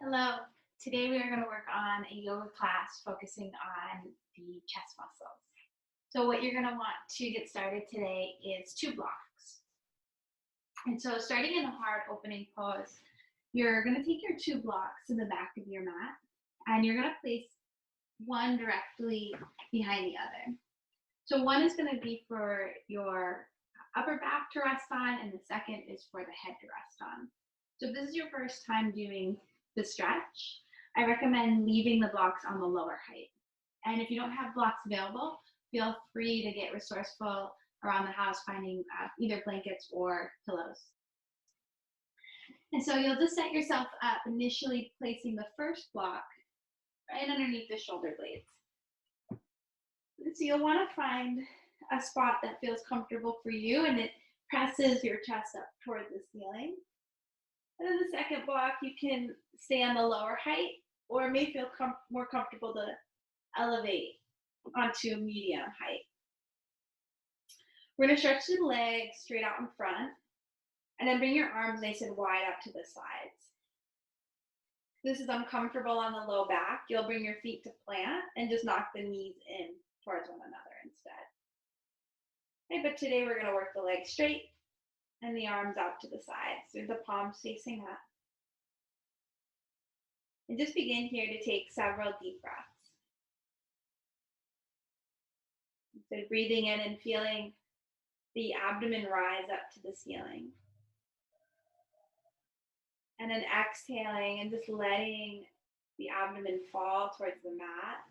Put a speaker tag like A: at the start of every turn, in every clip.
A: Hello. Today we are going to work on a yoga class focusing on the chest muscles. So what you're going to want to get started today is 2 blocks. And so starting in a hard opening pose, you're going to take your 2 blocks in the back of your mat and you're going to place one directly behind the other. So one is going to be for your upper back to rest on and the second is for the head to rest on. So if this is your first time doing the stretch, I recommend leaving the blocks on the lower height. And if you don't have blocks available, feel free to get resourceful around the house finding either blankets or pillows. And so you'll just set yourself up initially placing the first block right underneath the shoulder blades. So you'll want to find a spot that feels comfortable for you and it presses your chest up toward the ceiling. And then the second block, you can stay on the lower height or it may feel more comfortable to elevate onto medium height. We're going to stretch the legs straight out in front and then bring your arms nice and wide up to the sides. This is uncomfortable on the low back. You'll bring your feet to plant and just knock the knees in towards one another instead. Okay, but today we're going to work the legs straight and the arms out to the sides with the palms facing up. And just begin here to take several deep breaths. So breathing in and feeling the abdomen rise up to the ceiling. And then exhaling and just letting the abdomen fall towards the mat,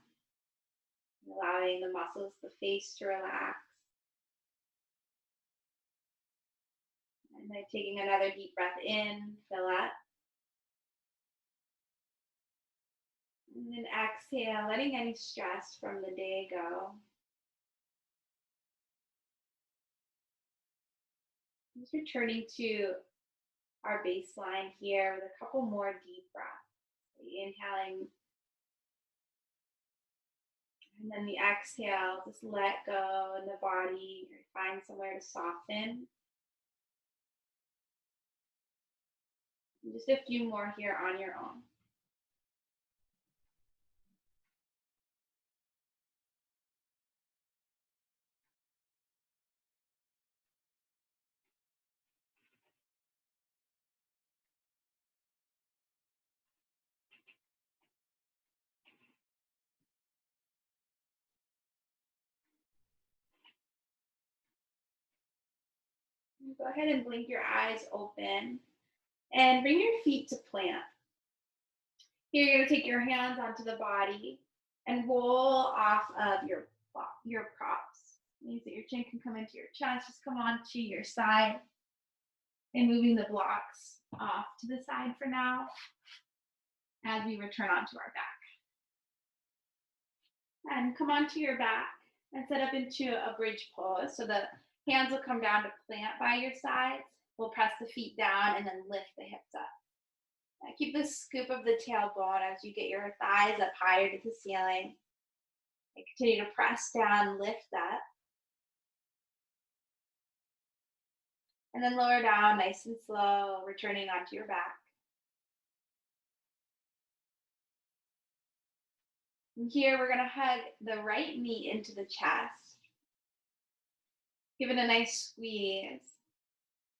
A: allowing the muscles of the face to relax. And then taking another deep breath in, fill up. And then exhale, letting any stress from the day go. Just returning to our baseline here with a couple more deep breaths. Inhaling. And then the exhale, just let go in the body, find somewhere to soften. And just a few more here on your own. Go ahead and blink your eyes open and bring your feet to plant. Here you're going to take your hands onto the body and roll off of your props. It means that your chin can come into your chest, just come onto your side and moving the blocks off to the side for now as we return onto our back. And come onto your back and set up into a bridge pose. So the hands will come down to plant by your sides. We'll press the feet down and then lift the hips up. Now keep the scoop of the tailbone as you get your thighs up higher to the ceiling. And continue to press down, lift up. And then lower down nice and slow, returning onto your back. And here we're going to hug the right knee into the chest. Give it a nice squeeze.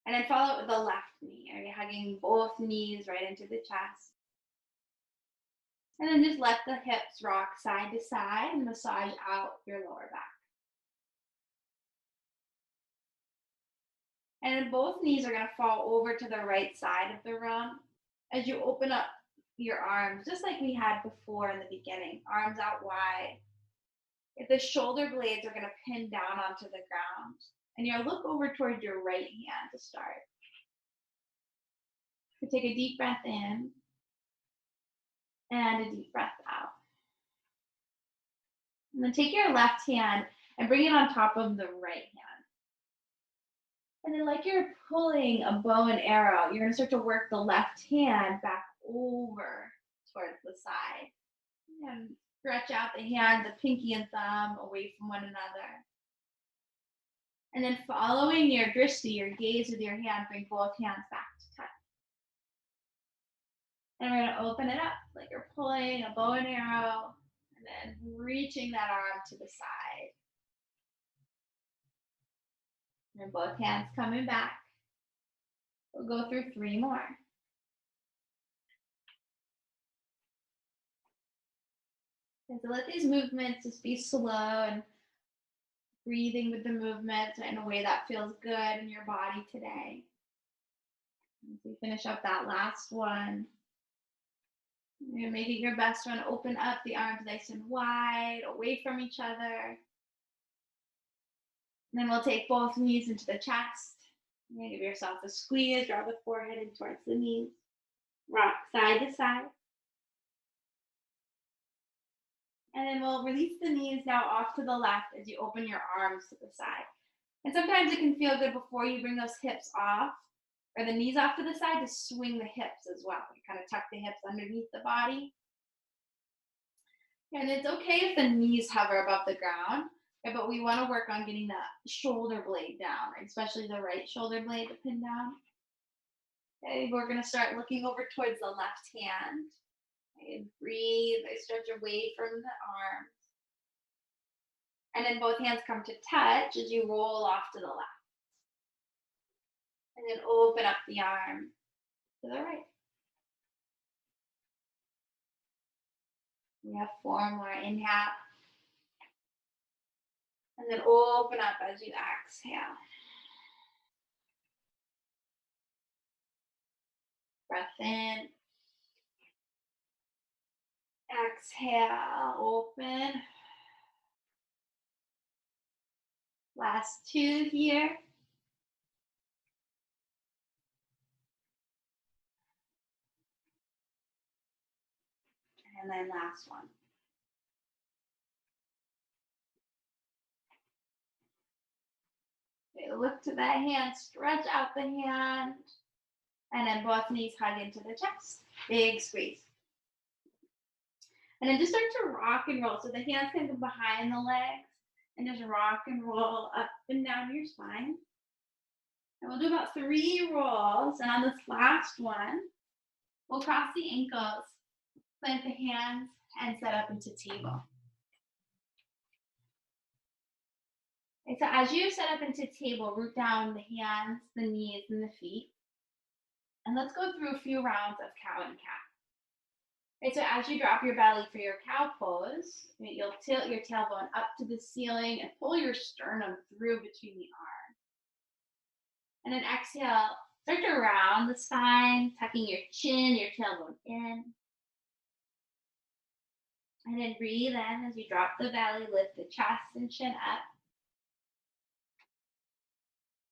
A: And then follow it with the left knee. Are you hugging both knees right into the chest? And then just let the hips rock side to side and massage out your lower back. And then both knees are going to fall over to the right side of the room as you open up your arms, just like we had before in the beginning. Arms out wide. If the shoulder blades are going to pin down onto the ground. And you'll look over towards your right hand to start. So take a deep breath in and a deep breath out. And then take your left hand and bring it on top of the right hand. And then like you're pulling a bow and arrow, you're going to start to work the left hand back over towards the side. And stretch out the hand, the pinky and thumb away from one another. And then following your drishti, your gaze with your hand, bring both hands back to touch. And we're gonna open it up like you're pulling a bow and arrow, and then reaching that arm to the side. And both hands coming back. We'll go through 3 more. And so let these movements just be slow and breathing with the movement in a way that feels good in your body today. As we finish up that last one, you're gonna make it your best one. Open up the arms nice and wide, away from each other. And then we'll take both knees into the chest. You're gonna give yourself a squeeze, draw the forehead in towards the knees. Rock side to side. And then we'll release the knees now off to the left as you open your arms to the side. And sometimes it can feel good before you bring those hips off or the knees off to the side to swing the hips as well. You kind of tuck the hips underneath the body. And it's okay if the knees hover above the ground, right? But we want to work on getting the shoulder blade down, right? Especially the right shoulder blade to pin down. Okay, we're going to start looking over towards the left hand. Okay, breathe, I stretch away from the arms. And then both hands come to touch as you roll off to the left. And then open up the arm to the right. We have 4 more. Inhale. And then open up as you exhale. Breath in. Exhale, open. Last 2 here. And then last one. Okay, look to that hand, stretch out the hand. And then both knees hug into the chest. Big squeeze. And then just start to rock and roll. So the hands can go behind the legs and just rock and roll up and down your spine. And we'll do about 3 rolls. And on this last one, we'll cross the ankles, plant the hands, and set up into table. Okay, so as you set up into table, root down the hands, the knees, and the feet. And let's go through a few rounds of cow and cat. Okay, so as you drop your belly for your cow pose, you'll tilt your tailbone up to the ceiling and pull your sternum through between the arms. And then exhale, start to round the spine, tucking your chin, your tailbone in. And then breathe in as you drop the belly, lift the chest and chin up.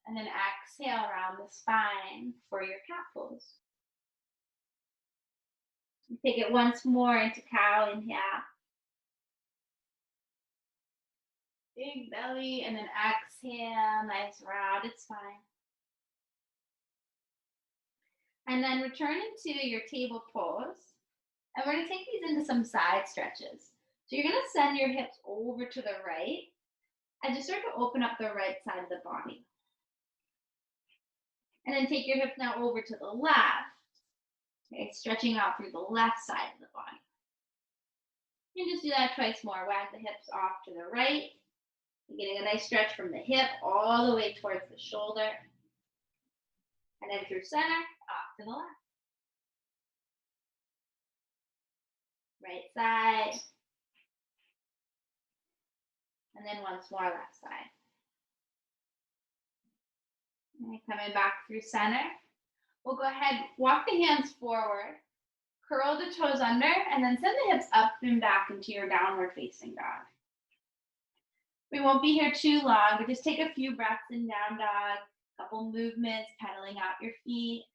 A: And then exhale around the spine for your cat pose. Take it once more into cow, inhale. Big belly, and then exhale, nice rounded spine. And then return into your table pose. And we're gonna take these into some side stretches. So you're gonna send your hips over to the right and just start to open up the right side of the body. And then take your hips now over to the left. Okay, stretching out through the left side of the body. You can just do that twice more. Wag the hips off to the right. You're getting a nice stretch from the hip all the way towards the shoulder. And then through center, off to the left. Right side. And then once more, left side. And coming back through center. We'll go ahead, walk the hands forward, curl the toes under, and then send the hips up and back into your downward facing dog. We won't be here too long, but just take a few breaths in down dog, a couple movements, pedaling out your feet,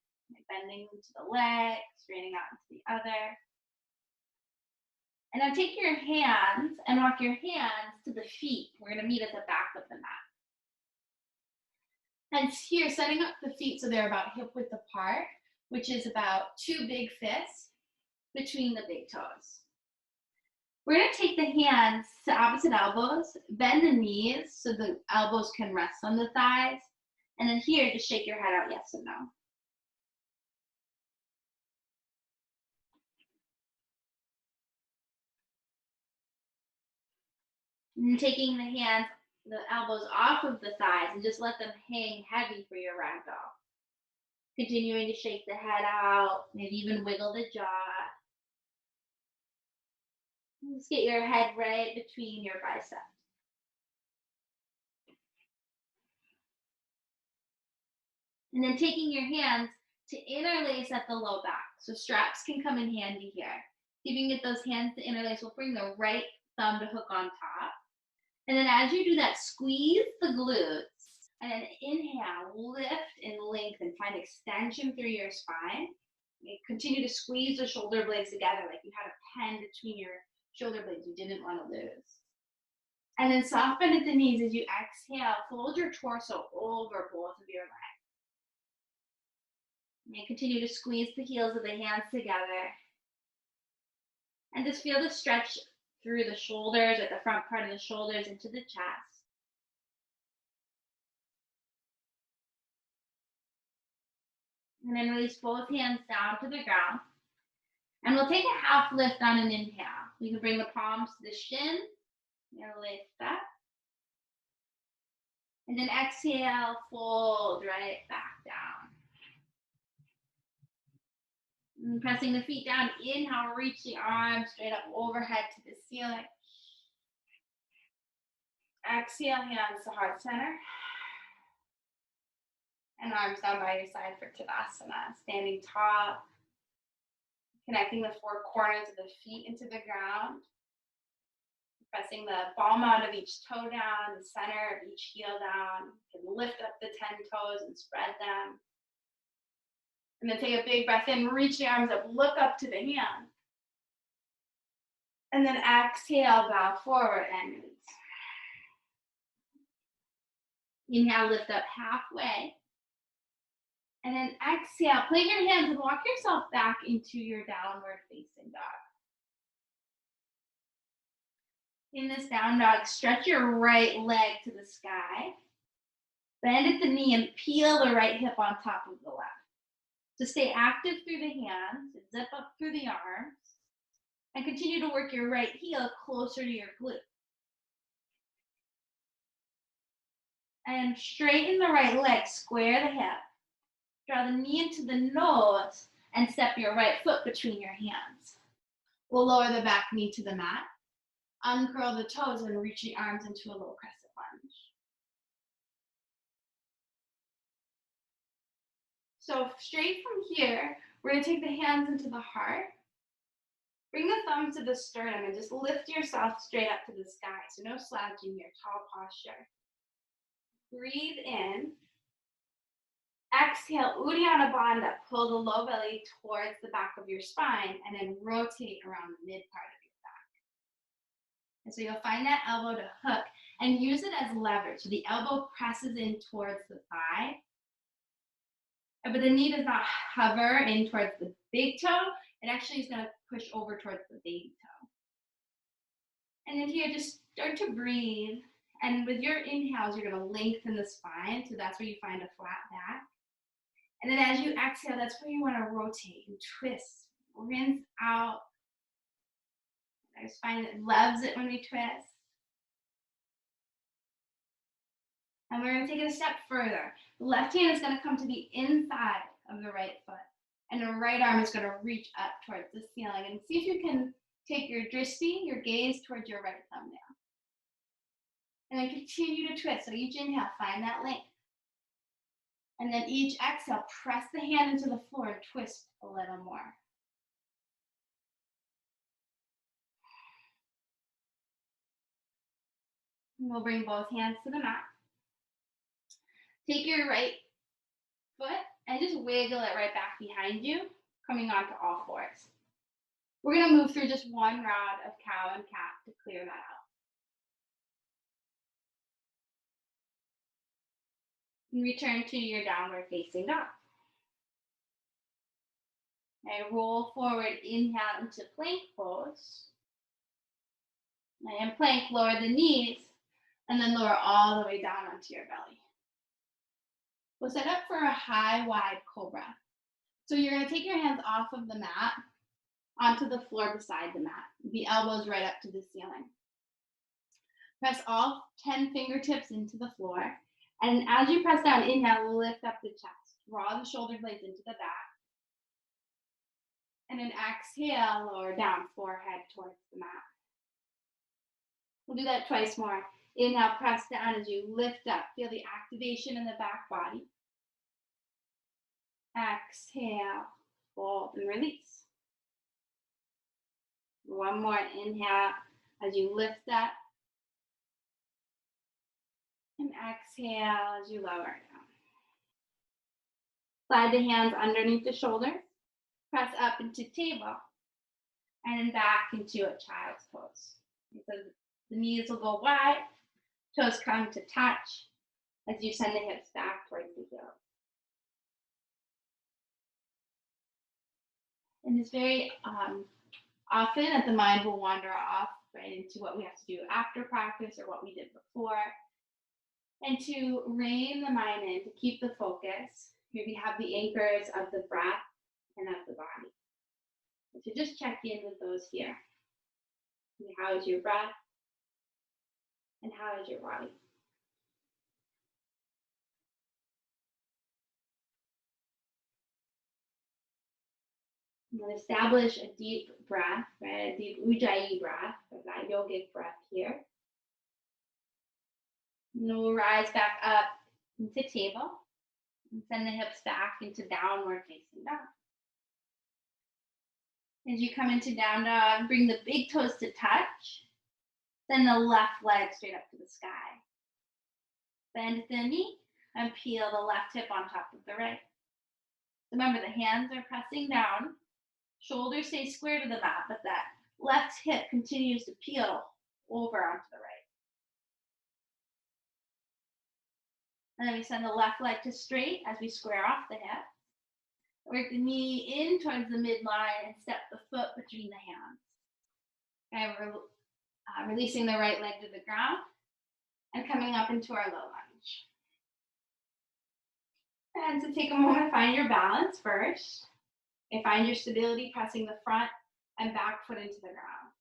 A: bending to the leg, straightening out into the other. And now take your hands and walk your hands to the feet. We're gonna meet at the back of the mat. And here, setting up the feet so they're about hip width apart, which is about 2 big fists between the big toes. We're gonna take the hands to opposite elbows, bend the knees so the elbows can rest on the thighs. And then here, just shake your head out, yes and no. And taking the hands, the elbows off of the thighs and just let them hang heavy for your ragdoll. Continuing to shake the head out, maybe even wiggle the jaw. Just get your head right between your biceps. And then taking your hands to interlace at the low back. So straps can come in handy here. If you can get those hands to interlace, we'll bring the right thumb to hook on top. And then as you do that, squeeze the glutes. And then inhale, lift and lengthen. Find extension through your spine. You continue to squeeze the shoulder blades together like you had a pen between your shoulder blades you didn't want to lose. And then soften at the knees as you exhale. Fold your torso over both of your legs. And continue to squeeze the heels of the hands together. And just feel the stretch through the shoulders, at the front part of the shoulders into the chest. And then release both hands down to the ground. And we'll take a half lift on an inhale. You can bring the palms to the shin. And lift up. And then exhale, fold right back down. And pressing the feet down, inhale, reach the arms straight up overhead to the ceiling. Exhale, hands to heart center. And arms down by your side for Tadasana. Standing tall. Connecting the four corners of the feet into the ground. Pressing the palm out of each toe down, the center of each heel down. You can lift up the 10 toes and spread them. And then take a big breath in, reach the arms up, look up to the hand. And then exhale, bow forward and release. Inhale, lift up halfway. And then exhale, plant your hands and walk yourself back into your downward facing dog. In this down dog, stretch your right leg to the sky. Bend at the knee and peel the right hip on top of the left. So stay active through the hands, zip up through the arms, and continue to work your right heel closer to your glute. And straighten the right leg, square the hip. Draw the knee into the nose and step your right foot between your hands. We'll lower the back knee to the mat. Uncurl the toes and reach the arms into a low crescent lunge. So straight from here, we're going to take the hands into the heart. Bring the thumbs to the sternum and just lift yourself straight up to the sky. So no slouching here, tall posture. Breathe in. Exhale, Uddiyana Bandha. Pull the low belly towards the back of your spine and then rotate around the mid part of your back. And so you'll find that elbow to hook and use it as leverage. So the elbow presses in towards the thigh, but the knee does not hover in towards the big toe. It actually is going to push over towards the baby toe. And then here, just start to breathe. And with your inhales, you're going to lengthen the spine. So that's where you find a flat back. And then as you exhale, that's where you want to rotate and twist, rinse out. I just find it loves it when we twist. And we're going to take it a step further. The left hand is going to come to the inside of the right foot. And the right arm is going to reach up towards the ceiling. And see if you can take your drishti, your gaze, towards your right thumbnail. And then continue to twist. So each inhale, find that length. And then each exhale, press the hand into the floor and twist a little more. And we'll bring both hands to the mat. Take your right foot and just wiggle it right back behind you, coming onto all fours. We're going to move through just one round of cow and cat to clear that out. And return to your downward facing dog. And roll forward, inhale into plank pose. And in plank, lower the knees, and then lower all the way down onto your belly. We'll set up for a high, wide cobra. So you're going to take your hands off of the mat onto the floor beside the mat. The elbows right up to the ceiling. Press all 10 fingertips into the floor. And as you press down, inhale, lift up the chest. Draw the shoulder blades into the back. And then exhale, lower down, forehead towards the mat. We'll do that twice more. Inhale, press down as you lift up. Feel the activation in the back body. Exhale, fold and release. One more, inhale as you lift up. And exhale as you lower down. Slide the hands underneath the shoulders. Press up into table. And then back into a child's pose. So the knees will go wide. Toes come to touch as you send the hips back towards the heels. And it's very often that the mind will wander off right into what we have to do after practice or what we did before. And to rein the mind in, to keep the focus, here we have the anchors of the breath and of the body. So just check in with those here. How is your breath? And how is your body? We'll establish a deep breath, right? A deep Ujjayi breath, or that yogic breath here. And then we'll rise back up into table and send the hips back into downward facing dog. As you come into down dog, bring the big toes to touch. Send the left leg straight up to the sky. Bend the knee and peel the left hip on top of the right. Remember, the hands are pressing down. Shoulders stay square to the mat, but that left hip continues to peel over onto the right. And then we send the left leg to straight as we square off the hip. Work the knee in towards the midline and step the foot between the hands. Okay, we're releasing the right leg to the ground and coming up into our low lunge. And so take a moment to find your balance first. And find your stability pressing the front and back foot into the ground.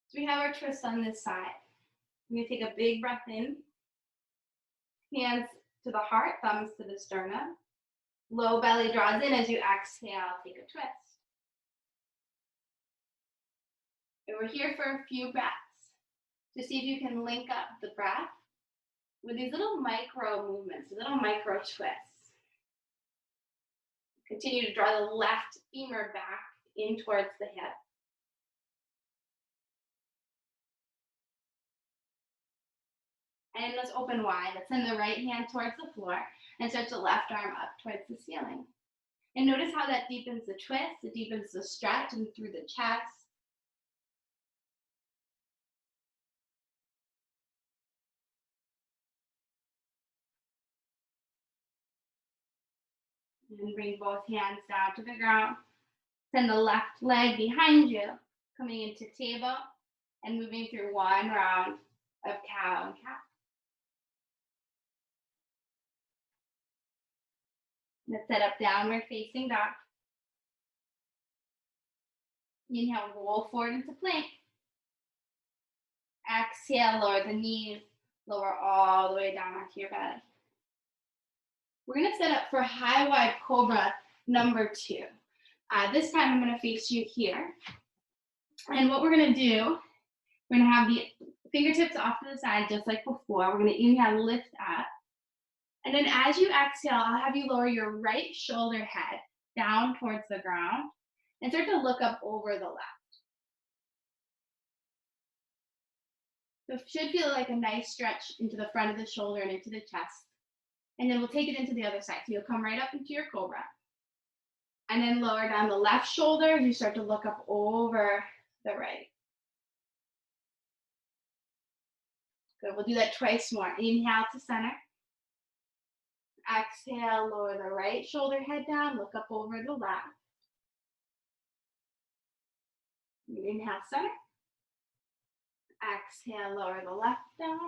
A: So we have our twist on this side. We're going to take a big breath in. Hands to the heart, thumbs to the sternum. Low belly draws in as you exhale, take a twist. And we're here for a few breaths to see if you can link up the breath with these little micro movements, little micro twists. Continue to draw the left femur back in towards the hip. And let's open wide. Let's send the right hand towards the floor and stretch the left arm up towards the ceiling. And notice how that deepens the twist, it deepens the stretch and through the chest. And bring both hands down to the ground. Send the left leg behind you, coming into table and moving through one round of cow and cat. Let's set up downward facing dog. Inhale, roll forward into plank. Exhale, lower the knees, lower all the way down onto your belly. We're going to set up for high wide cobra number 2. This time I'm going to face you here. And what we're going to do, we're going to have the fingertips off to the side just like before. We're going to inhale, lift up. And then as you exhale, I'll have you lower your right shoulder head down towards the ground and start to look up over the left. So it should feel like a nice stretch into the front of the shoulder and into the chest. And then we'll take it into the other side. So you'll come right up into your cobra. And then lower down the left shoulder as you start to look up over the right. Good, we'll do that twice more. Inhale to center. Exhale, lower the right shoulder head down, look up over the left. Inhale, center. Exhale, lower the left down.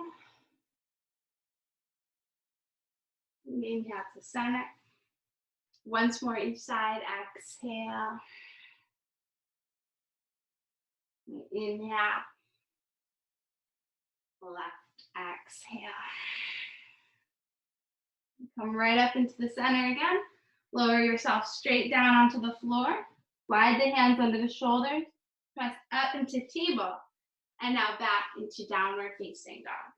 A: Inhale to center. Once more each side, exhale. Inhale. left exhale. Come right up into the center again. Lower yourself straight down onto the floor. Slide the hands under the shoulders. Press up into table. And now back into downward facing dog.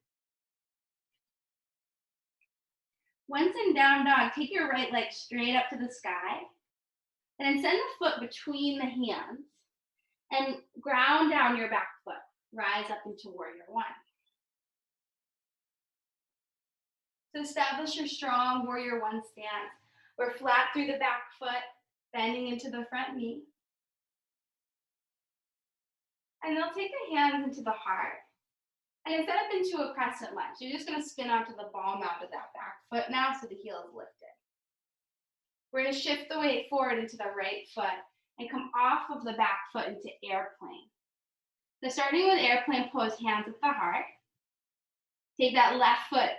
A: Once in down dog, take your right leg straight up to the sky. And then send the foot between the hands. And ground down your back foot. Rise up into warrior one. So establish your strong warrior one stance. We're flat through the back foot, bending into the front knee. And then take the hands into the heart. And instead of into a crescent lunge, you're just going to spin onto the ball mound of that back foot now so the heel is lifted. We're going to shift the weight forward into the right foot and come off of the back foot into airplane. So starting with airplane pose, hands at the heart. Take that left foot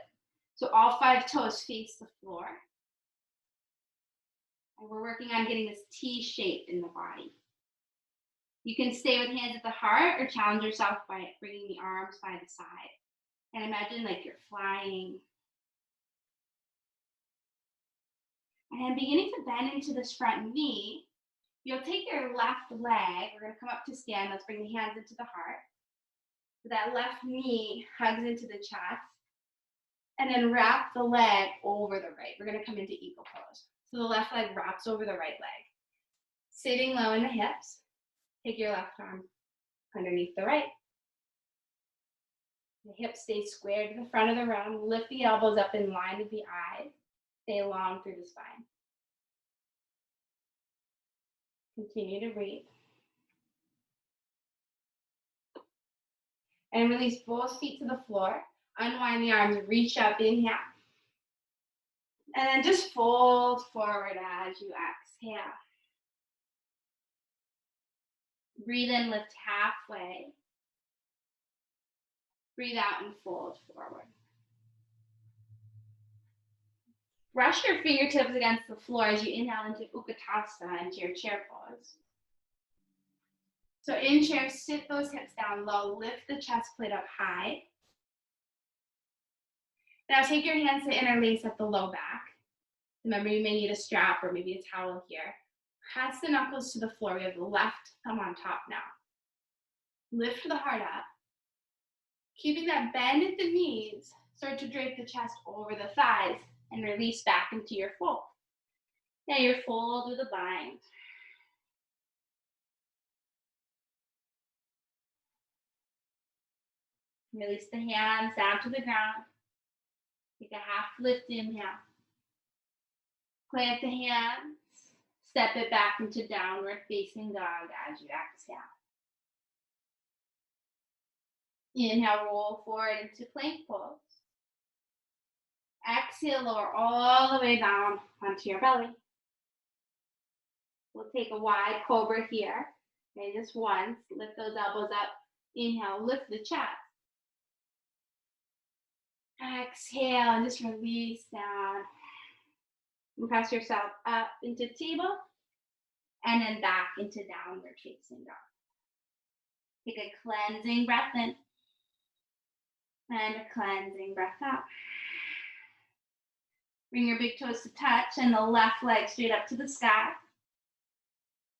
A: so all 5 toes face the floor. And we're working on getting this T shape in the body. You can stay with hands at the heart or challenge yourself by bringing the arms by the side. And imagine like you're flying. And then beginning to bend into this front knee, you'll take your left leg. We're going to come up to stand. Let's bring the hands into the heart. So that left knee hugs into the chest. And then wrap the leg over the right. We're going to come into eagle pose. So the left leg wraps over the right leg. Sitting low in the hips. Take your left arm underneath the right. The hips stay squared to the front of the round. Lift the elbows up in line with the eyes. Stay long through the spine. Continue to breathe. And release both feet to the floor. Unwind the arms, reach up, inhale. And then just fold forward as you exhale. Breathe in, lift halfway. Breathe out and fold forward. Brush your fingertips against the floor as you inhale into Utkatasana, into your chair pose. So in chair, sit those hips down low, lift the chest plate up high. Now take your hands to interlace at the low back. Remember, you may need a strap or maybe a towel here. Press the knuckles to the floor. We have the left thumb on top now. Lift the heart up. Keeping that bend at the knees, start to drape the chest over the thighs and release back into your fold. Now your fold with a bind. Release the hands down to the ground. Take a half lift inhale. Plant the hands. Step it back into downward facing dog as you exhale. Inhale, roll forward into plank pose. Exhale, lower all the way down onto your belly. We'll take a wide cobra here. Okay, just once. Lift those elbows up. Inhale, lift the chest. Exhale, and just release down. And press yourself up into table, and then back into downward facing dog. Take a cleansing breath in, and a cleansing breath out. Bring your big toes to touch, and the left leg straight up to the sky.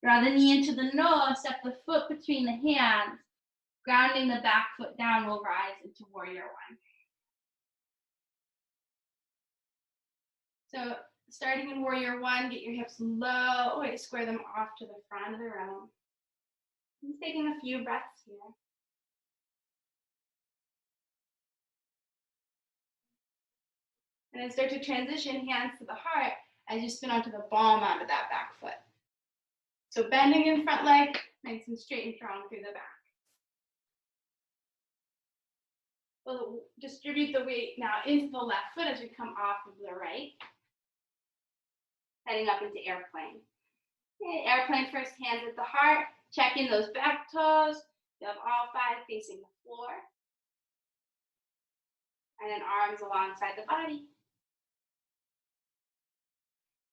A: Draw the knee into the nose, step the foot between the hands. Grounding the back foot down, we'll rise into warrior one. So starting in warrior one, get your hips low, square them off to the front of the room. Just taking a few breaths here. And then start to transition hands to the heart as you spin onto the ball mound of that back foot. So bending in front leg, nice and straight and strong through the back. We'll distribute the weight now into the left foot as we come off of the right. Heading up into airplane. Okay, airplane first, hands at the heart. Check in those back toes. You have all 5 facing the floor. And then arms alongside the body.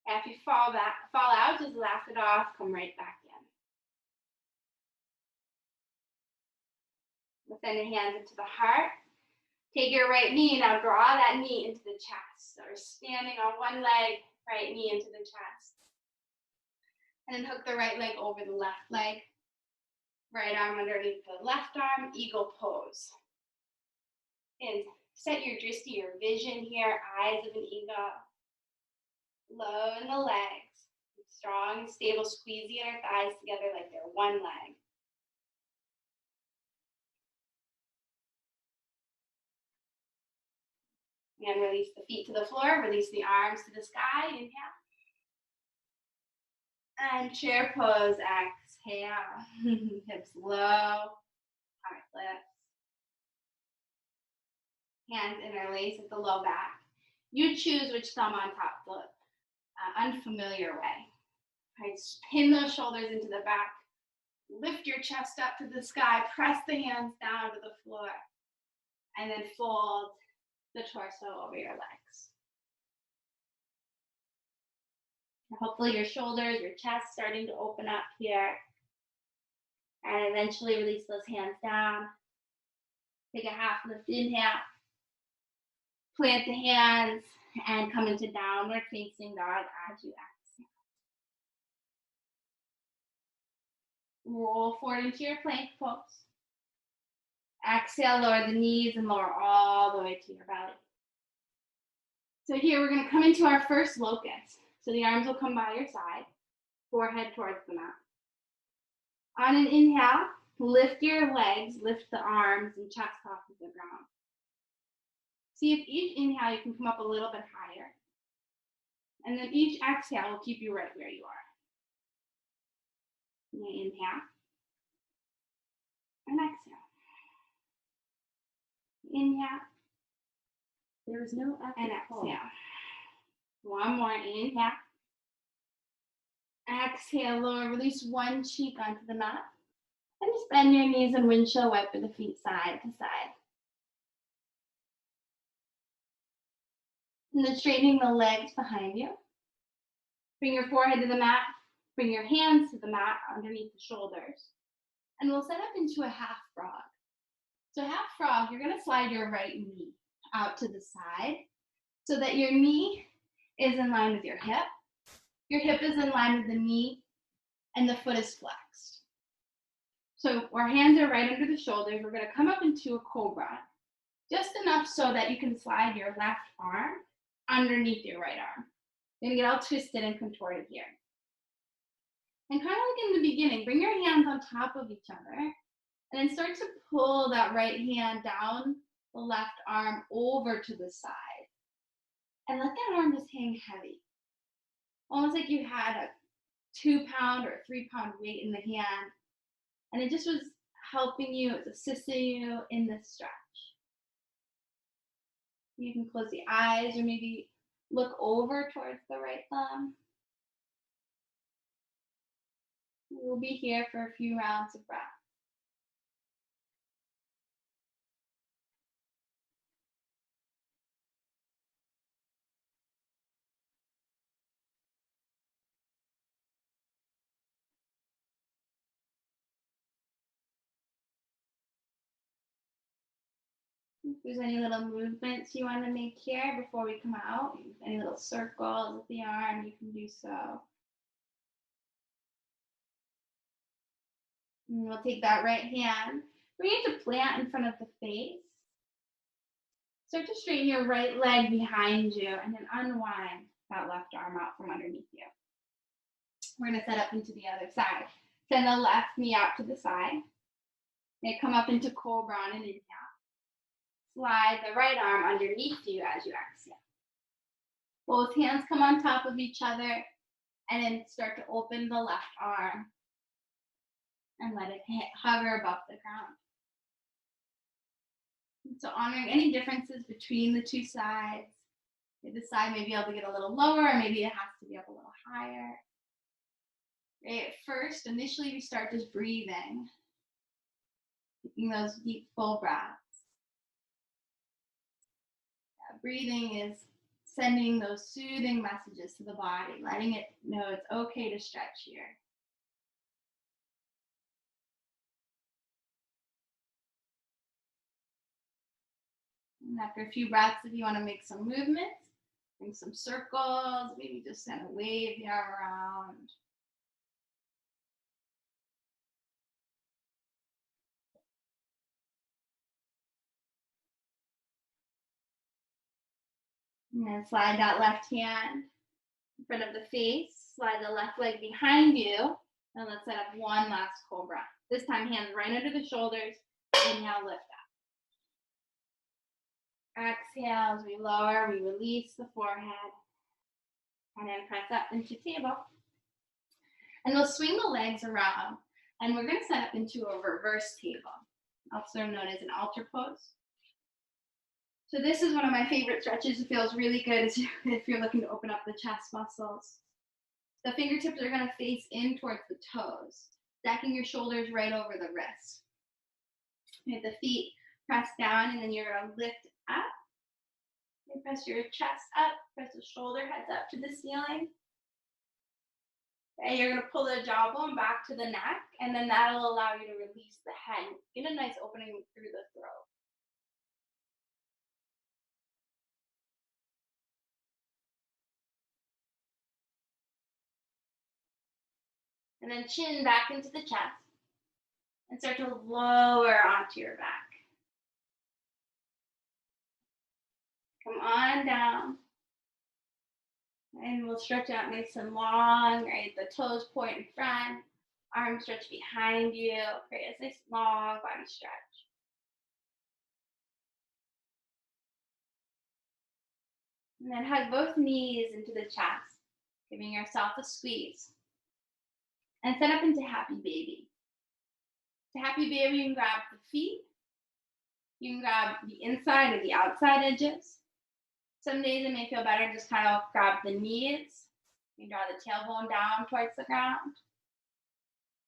A: And if you fall out, just laugh it off, come right back in. We'll send the hands into the heart. Take your right knee, now draw that knee into the chest. So we're standing on one leg, right knee into the chest. And then hook the right leg over the left leg. Right arm underneath the left arm, eagle pose. And set your drishti, your vision here, eyes of an eagle. Low in the legs. Strong and stable, squeeze the inner thighs together like they're one leg. And release the feet to the floor, release the arms to the sky, inhale. And chair pose, exhale. Hips low, heart lifts. Hands interlace at the low back. You choose which thumb on top, the unfamiliar way. All right, pin those shoulders into the back. Lift your chest up to the sky. Press the hands down to the floor. And then fold the torso over your legs. Hopefully your shoulders, your chest starting to open up here. And eventually release those hands down. Take a half lift inhale. Plant the hands and come into downward facing dog as you exhale. Roll forward into your plank pose. Exhale, lower the knees and lower all the way to your belly. So here we're going to come into our first locust. So the arms will come by your side, forehead towards the mat. On an inhale, lift your legs, lift the arms and chest off of the ground. See if each inhale you can come up a little bit higher. And then each exhale will keep you right where you are. Inhale and exhale. Inhale.
B: There is no
A: and exhale. One more. Inhale. Exhale, lower. Release one cheek onto the mat. And just bend your knees and windshield wiper the feet side to side. And then straightening the legs behind you. Bring your forehead to the mat. Bring your hands to the mat underneath the shoulders. And we'll set up into a half frog. So half frog, you're going to slide your right knee out to the side so that your knee is in line with your hip is in line with the knee, and the foot is flexed. So our hands are right under the shoulders. We're going to come up into a cobra, just enough so that you can slide your left arm underneath your right arm. You're going to get all twisted and contorted here. And kind of like in the beginning, bring your hands on top of each other, and then start to pull that right hand down the left arm over to the side. And let that arm just hang heavy. Almost like you had a 2-pound or 3-pound weight in the hand. And it just was helping you, it's assisting you in this stretch. You can close the eyes or maybe look over towards the right thumb. We'll be here for a few rounds of breath. If there's any little movements you want to make here before we come out, any little circles with the arm, you can do so. And we'll take that right hand, bring it to plant in front of the face. Start to straighten your right leg behind you and then unwind that left arm out from underneath you. We're going to set up into the other side. Send the left knee out to the side. And come up into cobra on an inhale. Slide the right arm underneath you as you exhale. Both hands come on top of each other and then start to open the left arm and let it hover above the ground. So honoring any differences between the two sides. This side may be able to get a little lower, or maybe it has to be up a little higher. Okay, first, initially we start just breathing. Taking those deep full breaths. Breathing is sending those soothing messages to the body, letting it know it's okay to stretch here. And after a few breaths, if you want to make some movements, bring some circles, maybe just kind of wave the arm around. And then slide that left hand in front of the face, slide the left leg behind you, and let's set up one last cobra. This time, hands right under the shoulders, inhale, lift up. Exhale, as we lower, we release the forehead, and then press up into table. And we'll swing the legs around, and we're gonna set up into a reverse table, also known as an altar pose. So this is one of my favorite stretches. It feels really good if you're looking to open up the chest muscles. The fingertips are gonna face in towards the toes, stacking your shoulders right over the wrist. You have the feet press down, and then you're gonna lift up. You press your chest up, press the shoulder heads up to the ceiling. Okay, you're gonna pull the jawbone back to the neck, and then that'll allow you to release the head. Get a nice opening through the throat. And then chin back into the chest, and start to lower onto your back. Come on down. And we'll stretch out nice and long, right? The toes point in front, arms stretch behind you. Create a nice long body stretch. And then hug both knees into the chest, giving yourself a squeeze. And set up into happy baby. To happy baby, you can grab the feet. You can grab the inside or the outside edges. Some days it may feel better just kind of grab the knees. You can draw the tailbone down towards the ground.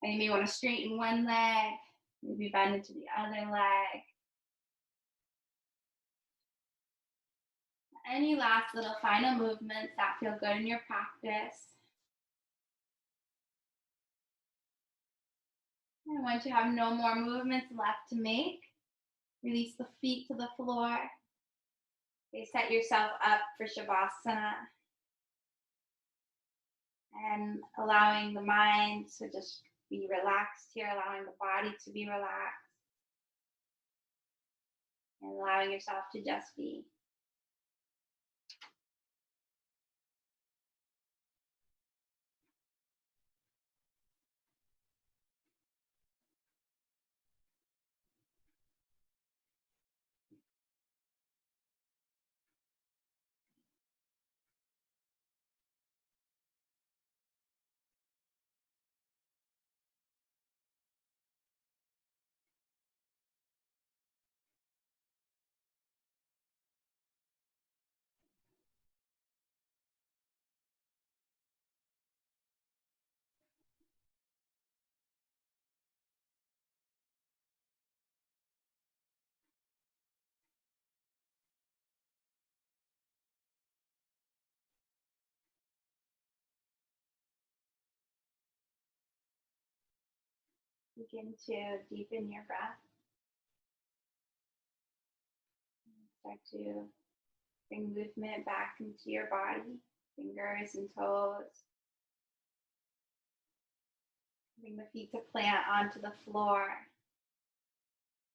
A: And you may want to straighten one leg, maybe bend into the other leg. Any last little final movements that feel good in your practice. And once you have no more movements left to make, release the feet to the floor. Okay, set yourself up for Shavasana. And allowing the mind to just be relaxed here, allowing the body to be relaxed. And allowing yourself to just be. Begin to deepen your breath. Start to bring movement back into your body, fingers and toes. Bring the feet to plant onto the floor.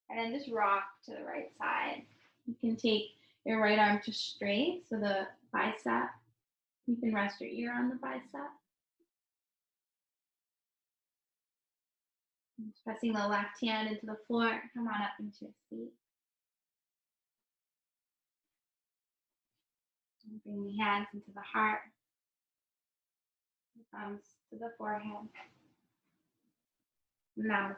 A: And then just rock to the right side. You can take your right arm to straight, so the bicep. You can rest your ear on the bicep. Just pressing the left hand into the floor. Come on up into your seat. And bring the hands into the heart. The thumbs to the forehead. Namaste.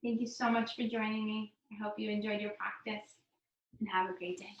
A: Thank you so much for joining me. I hope you enjoyed your practice and have a great day.